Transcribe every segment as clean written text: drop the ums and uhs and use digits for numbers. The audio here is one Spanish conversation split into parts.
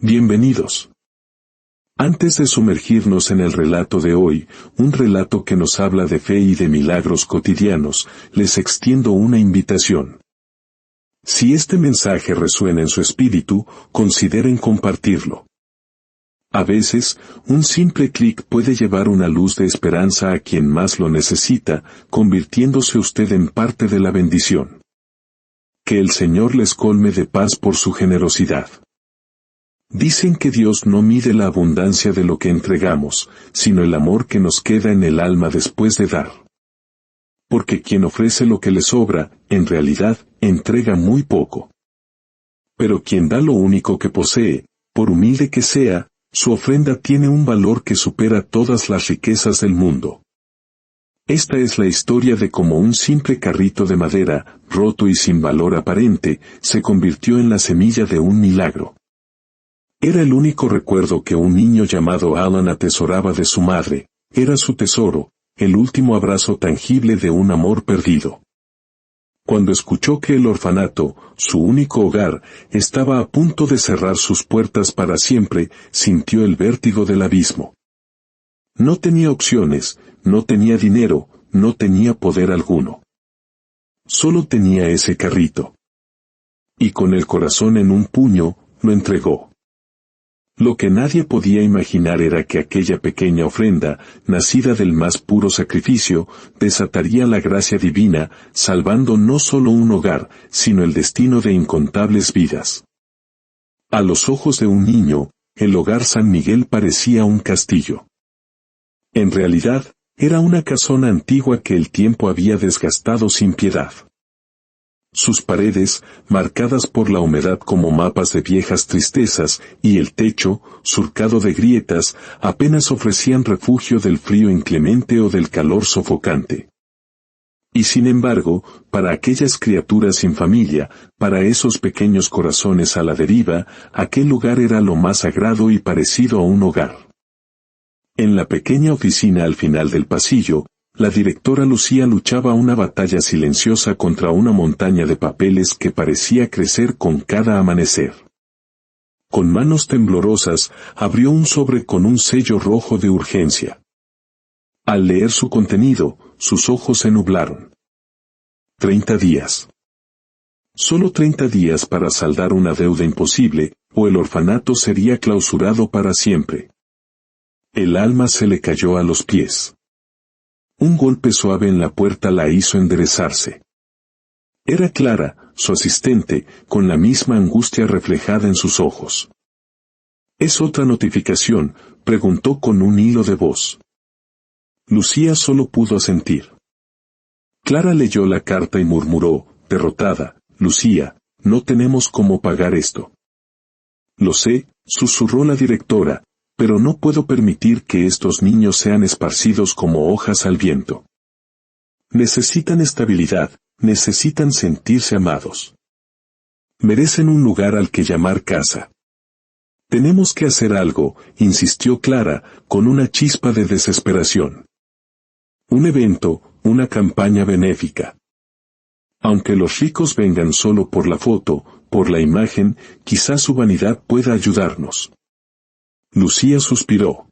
Bienvenidos. Antes de sumergirnos en el relato de hoy, un relato que nos habla de fe y de milagros cotidianos, les extiendo una invitación. Si este mensaje resuena en su espíritu, consideren compartirlo. A veces, un simple clic puede llevar una luz de esperanza a quien más lo necesita, convirtiéndose usted en parte de la bendición. Que el Señor les colme de paz por su generosidad. Dicen que Dios no mide la abundancia de lo que entregamos, sino el amor que nos queda en el alma después de dar. Porque quien ofrece lo que le sobra, en realidad, entrega muy poco. Pero quien da lo único que posee, por humilde que sea, su ofrenda tiene un valor que supera todas las riquezas del mundo. Esta es la historia de cómo un simple carrito de madera, roto y sin valor aparente, se convirtió en la semilla de un milagro. Era el único recuerdo que un niño llamado Alan atesoraba de su madre, era su tesoro, el último abrazo tangible de un amor perdido. Cuando escuchó que el orfanato, su único hogar, estaba a punto de cerrar sus puertas para siempre, sintió el vértigo del abismo. No tenía opciones, no tenía dinero, no tenía poder alguno. Solo tenía ese carrito. Y con el corazón en un puño, lo entregó. Lo que nadie podía imaginar era que aquella pequeña ofrenda, nacida del más puro sacrificio, desataría la gracia divina, salvando no solo un hogar, sino el destino de incontables vidas. A los ojos de un niño, el hogar San Miguel parecía un castillo. En realidad, era una casona antigua que el tiempo había desgastado sin piedad. Sus paredes, marcadas por la humedad como mapas de viejas tristezas, y el techo, surcado de grietas, apenas ofrecían refugio del frío inclemente o del calor sofocante. Y sin embargo, para aquellas criaturas sin familia, para esos pequeños corazones a la deriva, aquel lugar era lo más sagrado y parecido a un hogar. En la pequeña oficina al final del pasillo, la directora Lucía luchaba una batalla silenciosa contra una montaña de papeles que parecía crecer con cada amanecer. Con manos temblorosas, abrió un sobre con un sello rojo de urgencia. Al leer su contenido, sus ojos se nublaron. 30 días. Solo 30 días para saldar una deuda imposible, o el orfanato sería clausurado para siempre. El alma se le cayó a los pies. Un golpe suave en la puerta la hizo enderezarse. Era Clara, su asistente, con la misma angustia reflejada en sus ojos. ¿Es otra notificación?, preguntó con un hilo de voz. Lucía solo pudo asentir. Clara leyó la carta y murmuró, derrotada, Lucía, no tenemos cómo pagar esto. Lo sé, susurró la directora, pero no puedo permitir que estos niños sean esparcidos como hojas al viento. Necesitan estabilidad, necesitan sentirse amados. Merecen un lugar al que llamar casa. Tenemos que hacer algo, insistió Clara, con una chispa de desesperación. Un evento, una campaña benéfica. Aunque los ricos vengan solo por la foto, por la imagen, quizás su vanidad pueda ayudarnos. Lucía suspiró.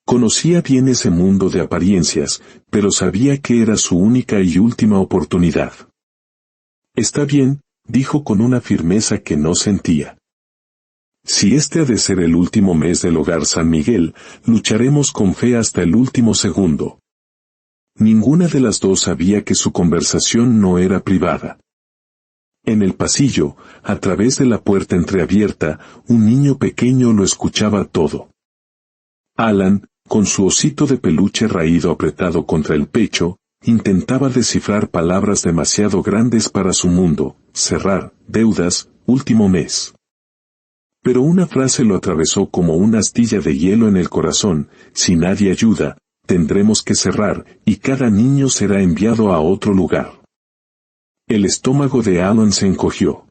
Conocía bien ese mundo de apariencias, pero sabía que era su única y última oportunidad. Está bien, dijo con una firmeza que no sentía. Si este ha de ser el último mes del hogar San Miguel, lucharemos con fe hasta el último segundo. Ninguna de las dos sabía que su conversación no era privada. En el pasillo, a través de la puerta entreabierta, un niño pequeño lo escuchaba todo. Alan, con su osito de peluche raído apretado contra el pecho, intentaba descifrar palabras demasiado grandes para su mundo: cerrar, deudas, último mes. Pero una frase lo atravesó como una astilla de hielo en el corazón: si nadie ayuda, tendremos que cerrar, y cada niño será enviado a otro lugar. El estómago de Alan se encogió.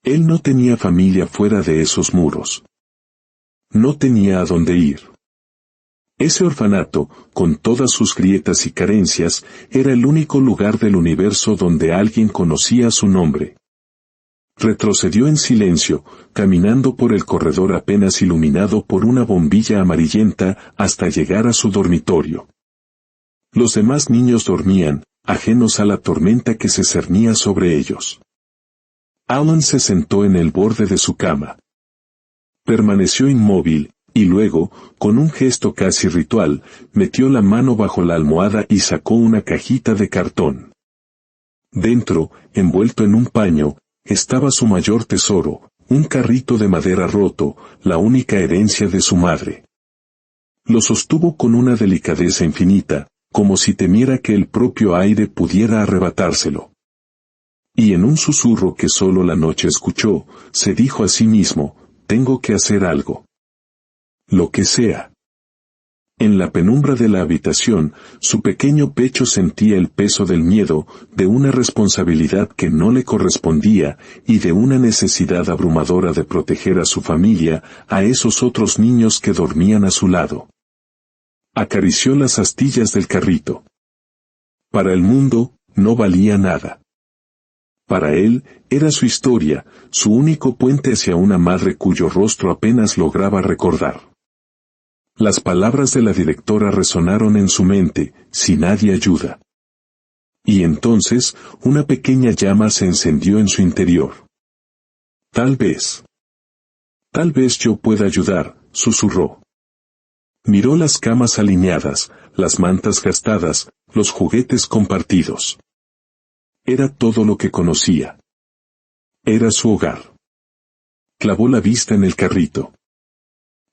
Él no tenía familia fuera de esos muros. No tenía a dónde ir. Ese orfanato, con todas sus grietas y carencias, era el único lugar del universo donde alguien conocía su nombre. Retrocedió en silencio, caminando por el corredor apenas iluminado por una bombilla amarillenta hasta llegar a su dormitorio. Los demás niños dormían, ajenos a la tormenta que se cernía sobre ellos. Alan se sentó en el borde de su cama. Permaneció inmóvil, y luego, con un gesto casi ritual, metió la mano bajo la almohada y sacó una cajita de cartón. Dentro, envuelto en un paño, estaba su mayor tesoro, un carrito de madera roto, la única herencia de su madre. Lo sostuvo con una delicadeza infinita, como si temiera que el propio aire pudiera arrebatárselo. Y en un susurro que solo la noche escuchó, se dijo a sí mismo, tengo que hacer algo. Lo que sea. En la penumbra de la habitación, su pequeño pecho sentía el peso del miedo, de una responsabilidad que no le correspondía, y de una necesidad abrumadora de proteger a su familia, a esos otros niños que dormían a su lado. Acarició las astillas del carrito. Para el mundo, no valía nada. Para él, era su historia, su único puente hacia una madre cuyo rostro apenas lograba recordar. Las palabras de la directora resonaron en su mente, si nadie ayuda. Y entonces, una pequeña llama se encendió en su interior. Tal vez yo pueda ayudar, susurró. Miró las camas alineadas, las mantas gastadas, los juguetes compartidos. Era todo lo que conocía. Era su hogar. Clavó la vista en el carrito.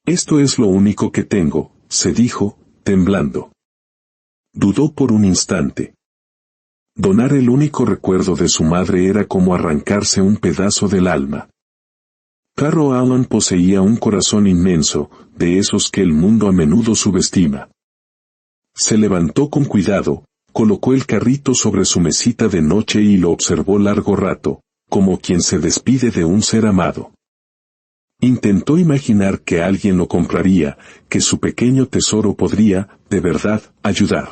Esto es lo único que tengo, se dijo, temblando. Dudó por un instante. Donar el único recuerdo de su madre era como arrancarse un pedazo del alma. Claro, Alan poseía un corazón inmenso, de esos que el mundo a menudo subestima. Se levantó con cuidado, colocó el carrito sobre su mesita de noche y lo observó largo rato, como quien se despide de un ser amado. Intentó imaginar que alguien lo compraría, que su pequeño tesoro podría, de verdad, ayudar.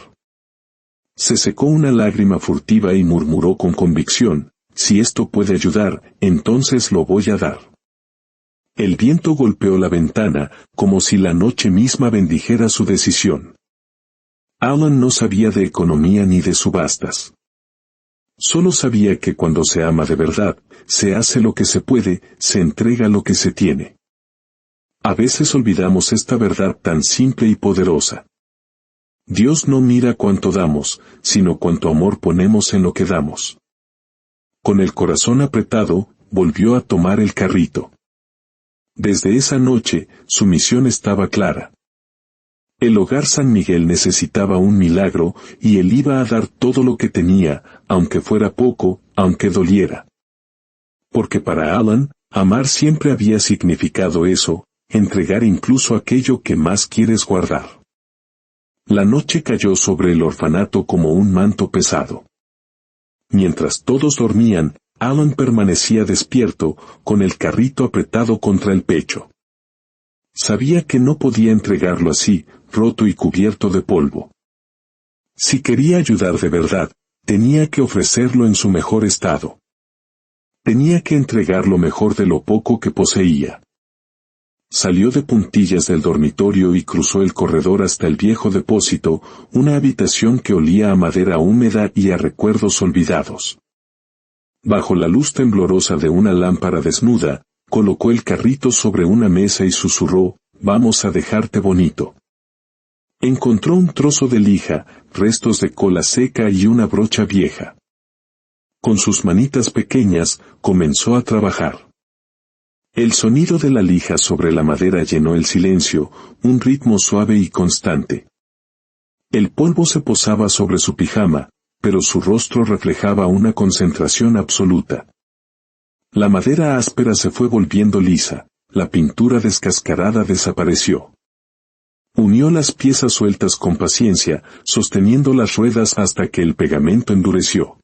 Se secó una lágrima furtiva y murmuró con convicción, si esto puede ayudar, entonces lo voy a dar. El viento golpeó la ventana, como si la noche misma bendijera su decisión. Alan no sabía de economía ni de subastas. Solo sabía que cuando se ama de verdad, se hace lo que se puede, se entrega lo que se tiene. A veces olvidamos esta verdad tan simple y poderosa. Dios no mira cuánto damos, sino cuánto amor ponemos en lo que damos. Con el corazón apretado, volvió a tomar el carrito. Desde esa noche, su misión estaba clara. El hogar San Miguel necesitaba un milagro, y él iba a dar todo lo que tenía, aunque fuera poco, aunque doliera. Porque para Alan, amar siempre había significado eso, entregar incluso aquello que más quieres guardar. La noche cayó sobre el orfanato como un manto pesado. Mientras todos dormían, Alan permanecía despierto, con el carrito apretado contra el pecho. Sabía que no podía entregarlo así, roto y cubierto de polvo. Si quería ayudar de verdad, tenía que ofrecerlo en su mejor estado. Tenía que entregar lo mejor de lo poco que poseía. Salió de puntillas del dormitorio y cruzó el corredor hasta el viejo depósito, una habitación que olía a madera húmeda y a recuerdos olvidados. Bajo la luz temblorosa de una lámpara desnuda, colocó el carrito sobre una mesa y susurró, vamos a dejarte bonito. Encontró un trozo de lija, restos de cola seca y una brocha vieja. Con sus manitas pequeñas, comenzó a trabajar. El sonido de la lija sobre la madera llenó el silencio, un ritmo suave y constante. El polvo se posaba sobre su pijama, pero su rostro reflejaba una concentración absoluta. La madera áspera se fue volviendo lisa, la pintura descascarada desapareció. Unió las piezas sueltas con paciencia, sosteniendo las ruedas hasta que el pegamento endureció.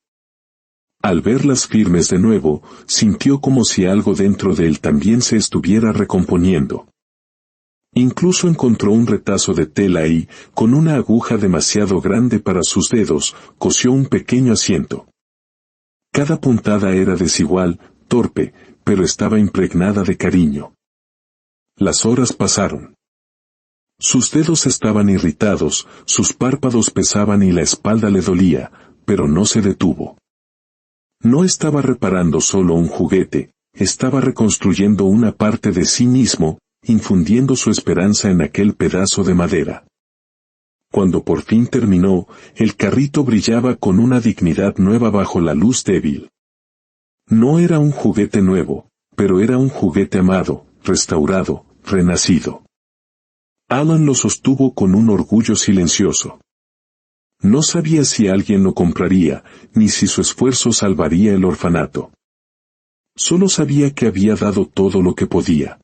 Al verlas firmes de nuevo, sintió como si algo dentro de él también se estuviera recomponiendo. Incluso encontró un retazo de tela y, con una aguja demasiado grande para sus dedos, cosió un pequeño asiento. Cada puntada era desigual, torpe, pero estaba impregnada de cariño. Las horas pasaron. Sus dedos estaban irritados, sus párpados pesaban y la espalda le dolía, pero no se detuvo. No estaba reparando solo un juguete, estaba reconstruyendo una parte de sí mismo, infundiendo su esperanza en aquel pedazo de madera. Cuando por fin terminó, el carrito brillaba con una dignidad nueva bajo la luz débil. No era un juguete nuevo, pero era un juguete amado, restaurado, renacido. Alan lo sostuvo con un orgullo silencioso. No sabía si alguien lo compraría, ni si su esfuerzo salvaría el orfanato. Solo sabía que había dado todo lo que podía.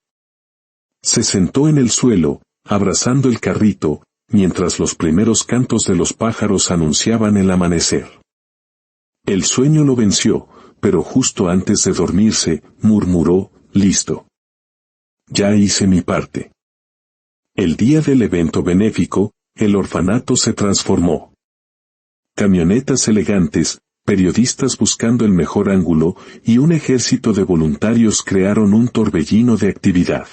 Se sentó en el suelo, abrazando el carrito, mientras los primeros cantos de los pájaros anunciaban el amanecer. El sueño lo venció, pero justo antes de dormirse, murmuró, listo. Ya hice mi parte. El día del evento benéfico, el orfanato se transformó. Camionetas elegantes, periodistas buscando el mejor ángulo, y un ejército de voluntarios crearon un torbellino de actividad.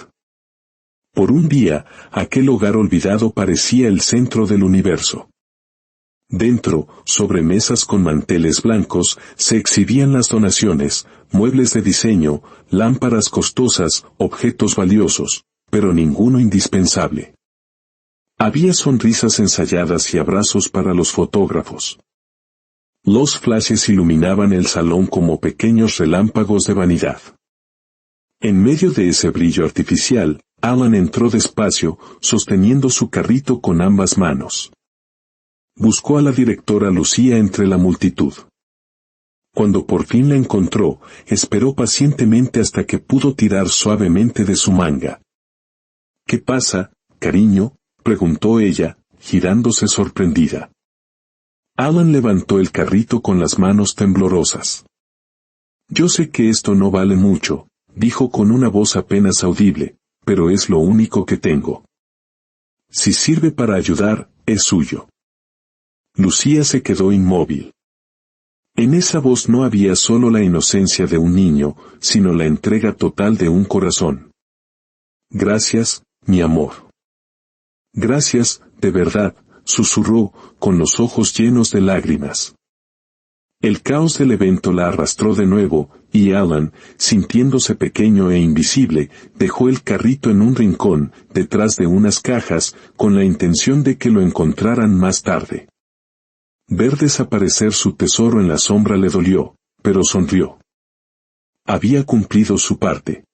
Por un día, aquel hogar olvidado parecía el centro del universo. Dentro, sobre mesas con manteles blancos, se exhibían las donaciones, muebles de diseño, lámparas costosas, objetos valiosos, pero ninguno indispensable. Había sonrisas ensayadas y abrazos para los fotógrafos. Los flashes iluminaban el salón como pequeños relámpagos de vanidad. En medio de ese brillo artificial, Alan entró despacio, sosteniendo su carrito con ambas manos. Buscó a la directora Lucía entre la multitud. Cuando por fin la encontró, esperó pacientemente hasta que pudo tirar suavemente de su manga. «¿Qué pasa, cariño?», preguntó ella, girándose sorprendida. Alan levantó el carrito con las manos temblorosas. «Yo sé que esto no vale mucho», dijo con una voz apenas audible, «pero es lo único que tengo. Si sirve para ayudar, es suyo». Lucía se quedó inmóvil. En esa voz no había solo la inocencia de un niño, sino la entrega total de un corazón. «Gracias, mi amor». «Gracias, de verdad», susurró, con los ojos llenos de lágrimas. El caos del evento la arrastró de nuevo, y Alan, sintiéndose pequeño e invisible, dejó el carrito en un rincón, detrás de unas cajas, con la intención de que lo encontraran más tarde. Ver desaparecer su tesoro en la sombra le dolió, pero sonrió. Había cumplido su parte.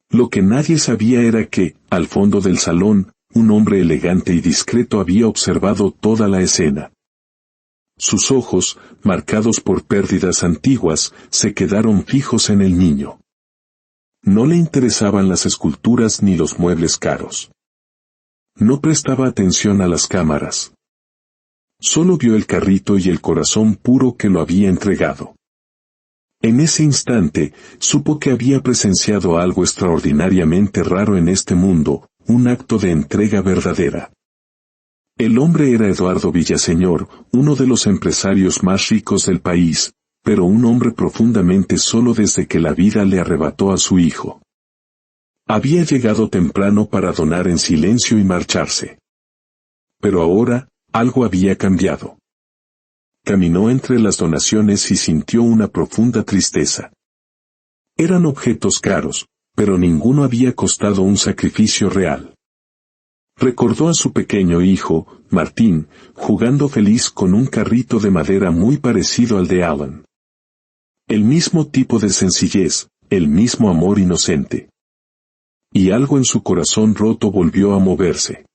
Lo que nadie sabía era que, al fondo del salón, un hombre elegante y discreto había observado toda la escena. Sus ojos, marcados por pérdidas antiguas, se quedaron fijos en el niño. No le interesaban las esculturas ni los muebles caros. No prestaba atención a las cámaras. Solo vio el carrito y el corazón puro que lo había entregado. En ese instante, supo que había presenciado algo extraordinariamente raro en este mundo, un acto de entrega verdadera. El hombre era Eduardo Villaseñor, uno de los empresarios más ricos del país, pero un hombre profundamente solo desde que la vida le arrebató a su hijo. Había llegado temprano para donar en silencio y marcharse. Pero ahora, algo había cambiado. Caminó entre las donaciones y sintió una profunda tristeza. Eran objetos caros, pero ninguno había costado un sacrificio real. Recordó a su pequeño hijo, Martín, jugando feliz con un carrito de madera muy parecido al de Alan. El mismo tipo de sencillez, el mismo amor inocente. Y algo en su corazón roto volvió a moverse.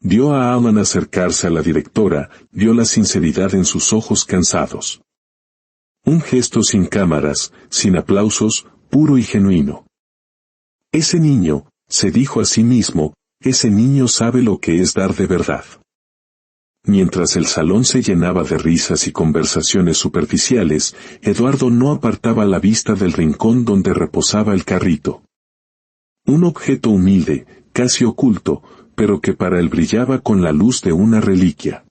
Vio a Alan acercarse a la directora, vio la sinceridad en sus ojos cansados. Un gesto sin cámaras, sin aplausos, puro y genuino. Ese niño, se dijo a sí mismo, ese niño sabe lo que es dar de verdad. Mientras el salón se llenaba de risas y conversaciones superficiales, Eduardo no apartaba la vista del rincón donde reposaba el carrito. Un objeto humilde, casi oculto, pero que para él brillaba con la luz de una reliquia.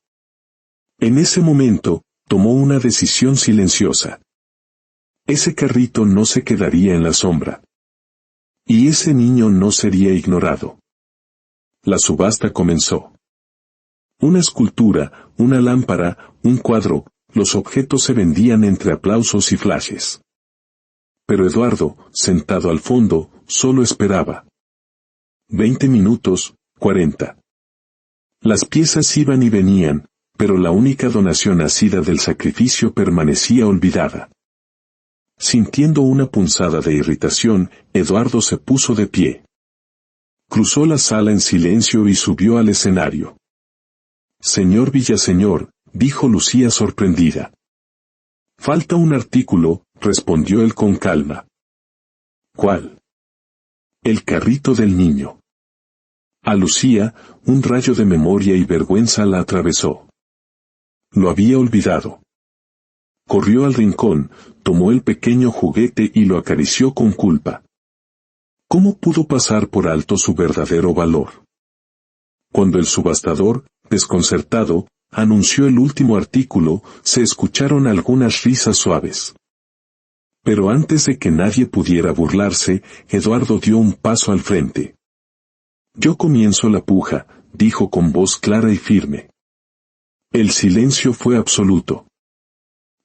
En ese momento, tomó una decisión silenciosa. Ese carrito no se quedaría en la sombra. Y ese niño no sería ignorado. La subasta comenzó. Una escultura, una lámpara, un cuadro, los objetos se vendían entre aplausos y flashes. Pero Eduardo, sentado al fondo, solo esperaba. 20 minutos, 40. Las piezas iban y venían, pero la única donación nacida del sacrificio permanecía olvidada. Sintiendo una punzada de irritación, Eduardo se puso de pie. Cruzó la sala en silencio y subió al escenario. Señor Villaseñor, dijo Lucía sorprendida. Falta un artículo, respondió él con calma. ¿Cuál? El carrito del niño. A Lucía, un rayo de memoria y vergüenza la atravesó. Lo había olvidado. Corrió al rincón, tomó el pequeño juguete y lo acarició con culpa. ¿Cómo pudo pasar por alto su verdadero valor? Cuando el subastador, desconcertado, anunció el último artículo, se escucharon algunas risas suaves. Pero antes de que nadie pudiera burlarse, Eduardo dio un paso al frente. Yo comienzo la puja, dijo con voz clara y firme. El silencio fue absoluto.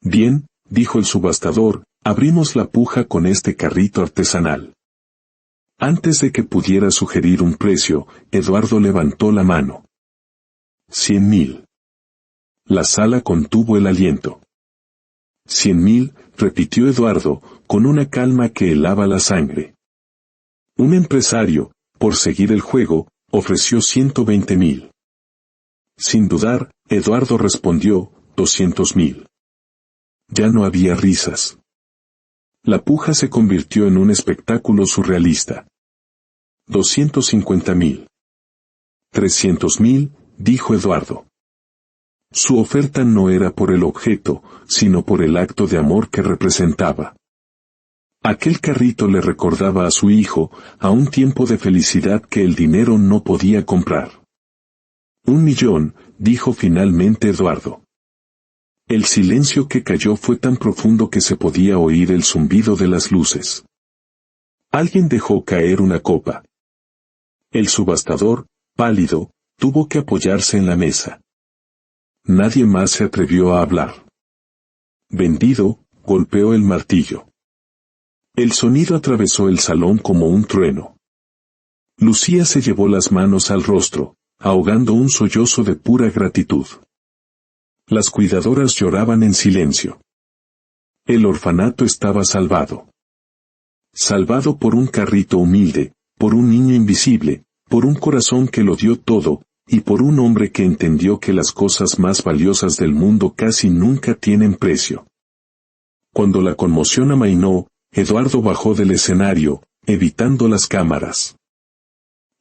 Bien, dijo el subastador, abrimos la puja con este carrito artesanal. Antes de que pudiera sugerir un precio, Eduardo levantó la mano. 100.000. La sala contuvo el aliento. 100.000, repitió Eduardo, con una calma que helaba la sangre. Un empresario, por seguir el juego, ofreció 120.000. Sin dudar, Eduardo respondió, 200.000. Ya no había risas. La puja se convirtió en un espectáculo surrealista. 250.000. 300.000, dijo Eduardo. Su oferta no era por el objeto, sino por el acto de amor que representaba. Aquel carrito le recordaba a su hijo, a un tiempo de felicidad que el dinero no podía comprar. 1.000.000, dijo finalmente Eduardo. El silencio que cayó fue tan profundo que se podía oír el zumbido de las luces. Alguien dejó caer una copa. El subastador, pálido, tuvo que apoyarse en la mesa. Nadie más se atrevió a hablar. Vendido, golpeó el martillo. El sonido atravesó el salón como un trueno. Lucía se llevó las manos al rostro, ahogando un sollozo de pura gratitud. Las cuidadoras lloraban en silencio. El orfanato estaba salvado. Salvado por un carrito humilde, por un niño invisible, por un corazón que lo dio todo, y por un hombre que entendió que las cosas más valiosas del mundo casi nunca tienen precio. Cuando la conmoción amainó, Eduardo bajó del escenario, evitando las cámaras.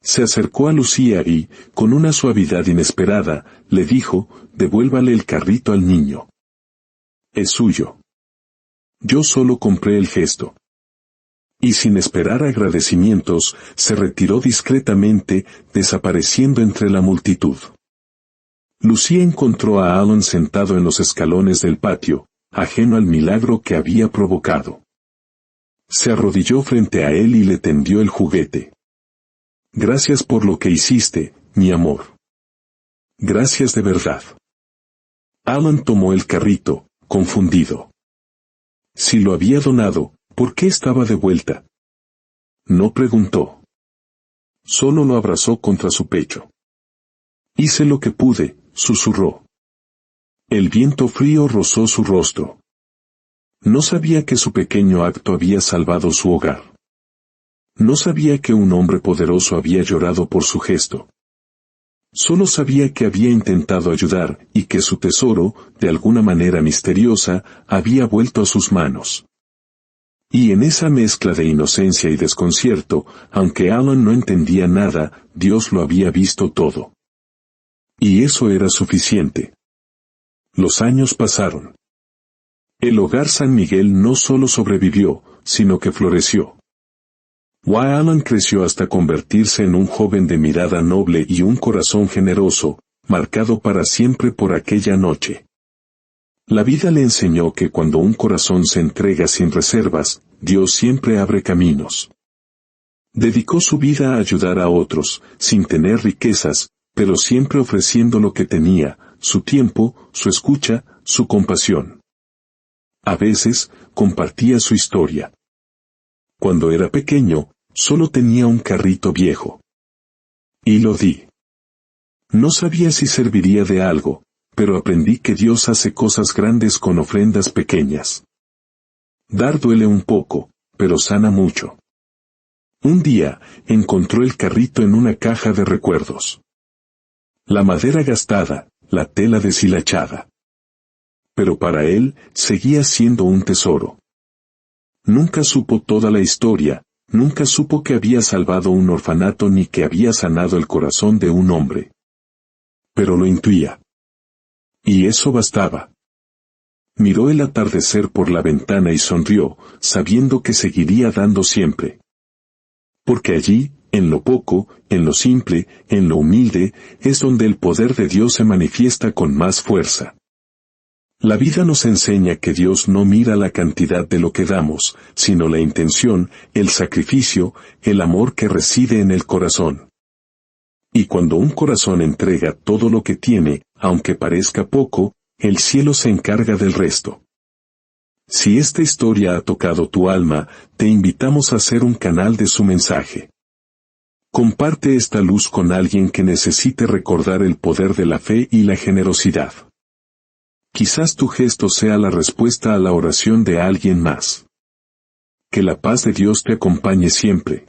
Se acercó a Lucía y, con una suavidad inesperada, le dijo, devuélvale el carrito al niño. Es suyo. Yo solo compré el gesto. Y sin esperar agradecimientos, se retiró discretamente, desapareciendo entre la multitud. Lucía encontró a Alan sentado en los escalones del patio, ajeno al milagro que había provocado. Se arrodilló frente a él y le tendió el juguete. Gracias por lo que hiciste, mi amor. Gracias de verdad. Alan tomó el carrito, confundido. Si lo había donado, ¿por qué estaba de vuelta? No preguntó. Solo lo abrazó contra su pecho. Hice lo que pude, susurró. El viento frío rozó su rostro. No sabía que su pequeño acto había salvado su hogar. No sabía que un hombre poderoso había llorado por su gesto. Solo sabía que había intentado ayudar y que su tesoro, de alguna manera misteriosa, había vuelto a sus manos. Y en esa mezcla de inocencia y desconcierto, aunque Alan no entendía nada, Dios lo había visto todo. Y eso era suficiente. Los años pasaron. El hogar San Miguel no solo sobrevivió, sino que floreció. Alan creció hasta convertirse en un joven de mirada noble y un corazón generoso, marcado para siempre por aquella noche. La vida le enseñó que cuando un corazón se entrega sin reservas, Dios siempre abre caminos. Dedicó su vida a ayudar a otros, sin tener riquezas, pero siempre ofreciendo lo que tenía, su tiempo, su escucha, su compasión. A veces, compartía su historia. Cuando era pequeño, solo tenía un carrito viejo. Y lo di. No sabía si serviría de algo, pero aprendí que Dios hace cosas grandes con ofrendas pequeñas. Dar duele un poco, pero sana mucho. Un día, encontró el carrito en una caja de recuerdos. La madera gastada, la tela deshilachada. Pero para él, seguía siendo un tesoro. Nunca supo toda la historia, nunca supo que había salvado un orfanato ni que había sanado el corazón de un hombre. Pero lo intuía. Y eso bastaba. Miró el atardecer por la ventana y sonrió, sabiendo que seguiría dando siempre. Porque allí, en lo poco, en lo simple, en lo humilde, es donde el poder de Dios se manifiesta con más fuerza. La vida nos enseña que Dios no mira la cantidad de lo que damos, sino la intención, el sacrificio, el amor que reside en el corazón. Y cuando un corazón entrega todo lo que tiene, aunque parezca poco, el cielo se encarga del resto. Si esta historia ha tocado tu alma, te invitamos a ser un canal de su mensaje. Comparte esta luz con alguien que necesite recordar el poder de la fe y la generosidad. Quizás tu gesto sea la respuesta a la oración de alguien más. Que la paz de Dios te acompañe siempre.